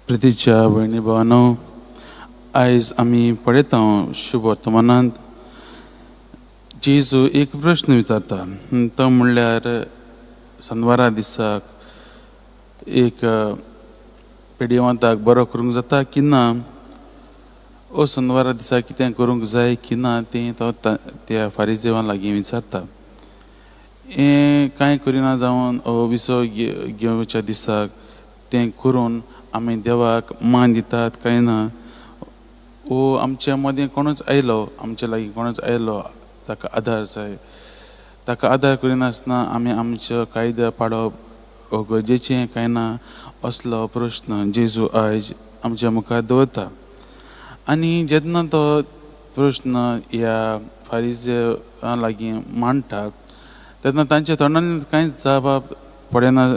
प्रितीच्या भयणी भावांनो, आयज आमी पळयता शुभ वर्तमानांत जेजू एक प्रश्न विचारता. तो म्हणल्यार शेनवारा दिसाक एक पेडयेवंताक बरो करूंक जाता की ना, ओ शेनवारा दिसा कितें करूंक जाय की ना तें तो त्या फारिजेवा लागीं विचारता. हें कांय करिना जावन विसव घेवच्या दिसाक तें करून आमी देवाक मान दितात काय ना, वो आमच्या मदें कोणूच आयलो, आमच्या लागीं कोणूच आयलो ताका आदार जाय, ताका आदार करिनासतना आमी आमचो कायदो पाळप हो गरजेचें काय ना, असलो प्रश्न जेजू आयज आमच्या मुखार दवरता. आनी जेन्ना तो प्रश्न ह्या फारिजेवा लागीं मांडटा तेन्ना तांच्या तोंडांतल्यान कांयच जबाब पडना,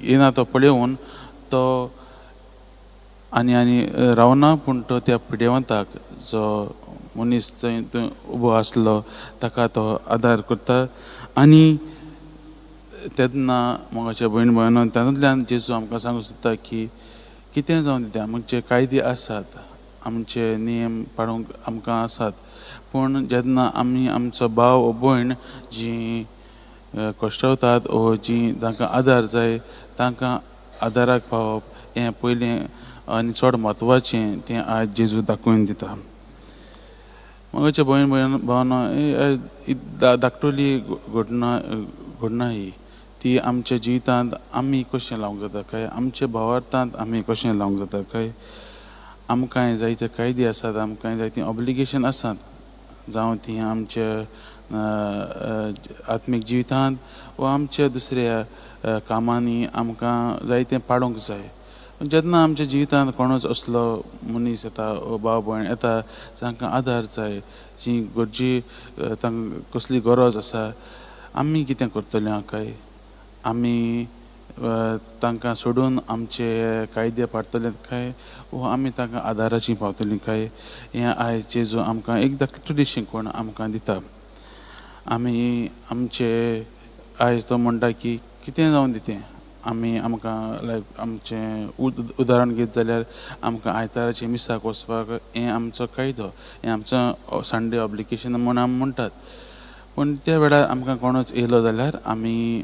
येना तो पळोवन तो आनी रावना, पूण तो त्या पिडेवंताक जो मनीस थंय उबो आसलो ताका तो आदार करता. आनी तेन्ना मोगाच्या भयण भावांनो, तातूंतल्यान जेजू आमकां सांगूंक सोदता की कितें जावन दिता, आमचे कायदे आसात, आमचे नेम पाळूंक आमकां आसात, पूण जेन्ना आमी आमचो भाव वो भयण जीं कश्टावतात वो जीं तांकां आदार जाय तांकां आदाराक पावप हें पयलें आनी चड म्हत्वाचें तें आयज जेजू दाखोवन दिता. मोगाच्या भयण भावांनो, धाकटुली घडणा ही ती आमच्या जिवितांत आमी कशें लावंक जाता काय, आमच्या भावार्थांत आमी कशें लावंक जाता काय. आमकां जायते कायदे आसात, आमकां जायतीं ऑब्लिगेशन आसात, जावं ती आमच्या आत्मीक जिवितांत वा आमच्या दुसऱ्या कामांनी आमकां जायतें पाळूंक जाय. जेन्ना आमच्या जिवितांत कोणूच असलो मनीस येता वो भाव भयण येता जांकां आदार जाय, जी गरजी तांकां कसली गरज आसा, आमी कितें करतले काय. आमी तांकां सोडून आमचे कायदे पाळटले काय, वो आमी तांकां आदाराची पावतलीं काय, हें आयज जेजू आमकां एक धाकटुली शिकवण आमकां दिता. आमी आमचे आयज तो म्हणटा की कितें जावन दितें, आमी आमकां लायक आमचें उदाहरण घेत जाल्यार आमकां आयताराचे मिसाक वचपाक हें आमचो कायदो, हें आमचो संडे ऑब्लिगेशन म्हूण आमी म्हणटात. पूण त्या वेळार आमकां कोणूच येयलो जाल्यार आमी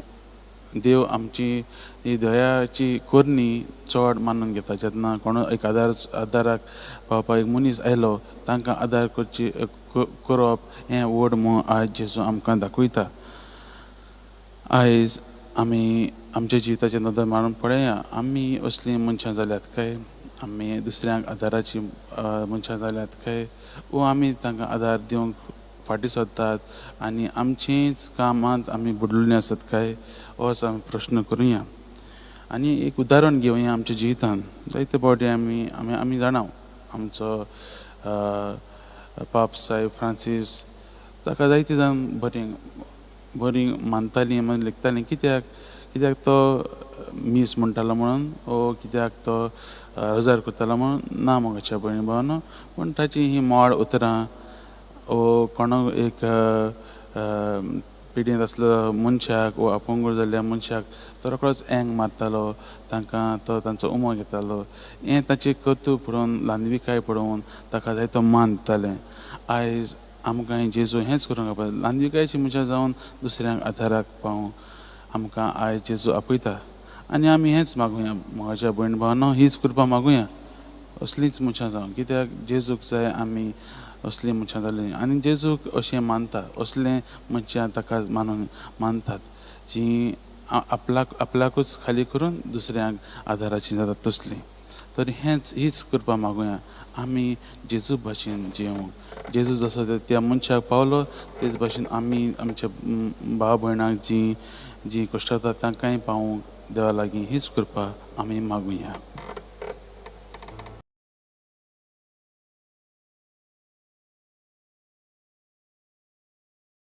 देव आमची ही दयाची कोरणी चड मानून घेता. जेन्ना कोण एक आदाराक पावपाक एक मनीस आयलो तांकां आदार करप हें व्हड म्हूण आयज जेजू आमकां दाखयता. आयज आमी आमच्या जिविताचें नदर मारून पळया, आमी असलीं मनशां जाल्यात काय, आमी दुसऱ्यांक आदाराची मनशां जाल्यात काय, वो आमी तांकां आदार दिवंक फाटीं सरतात आनी आमचींच कामांत आमी बुडलेलीं आसात काय, होच आमी प्रश्न करुया. आनी एक उदाहरण घेवया आमच्या जिवितांत. जायते फावटी आमी जाणा आमचो पाप साहेब फ्रांसीस, ताका जायतीं जाण बरीं मानतालीं, लेखतालीं. कित्याक तो मीस म्हणटालो म्हणून, वो कित्याक तो हजार करतालो म्हणून ना मोगाच्या भयणी भावांनो, पूण ताची ही मोड उतरां वो कोणाक एक पिडेंत आसलो मनशाक वो अपंगूळ जाल्ल्या मनशाक तो रोखडोच एंग मारतालो, तांकां तो तांचो उमो घेतालो. हें ताचें कर्तूब पळोवन, ल्हानविकाय पळोवन ताका जायतो मान दितालें. आयज आमकां जेजू हेंच करूंक जाय, ल्हानविकायची मनशां जावन दुसऱ्यांक आदाराक पावूंक आमकां आयज जेजू आपयता. आनी आमी हेंच मागुया मोगाच्या भयण भावांनो, हीच कृपा मागुया, असलींच मनशां जावन. कित्याक जेजूक जाय आमी असलीं मनशां जालीं, आनी जेजूक अशें मानता, असले मनशां ताका मानतात जीं आपल्याकूच खाली करून दुसऱ्यांक आदाराचीं जातात तसलीं. तर हीच कृपा मागुया, आमी जेजू भाशेन जिवंक. जेजू जसो त्या मनशाक पावलो तेच भाशेन आमी आमच्या भाव भयणाक जीं कश्टावतात तांकांय पावूंक देवा लागीं हीच कृपा आमी मागुया.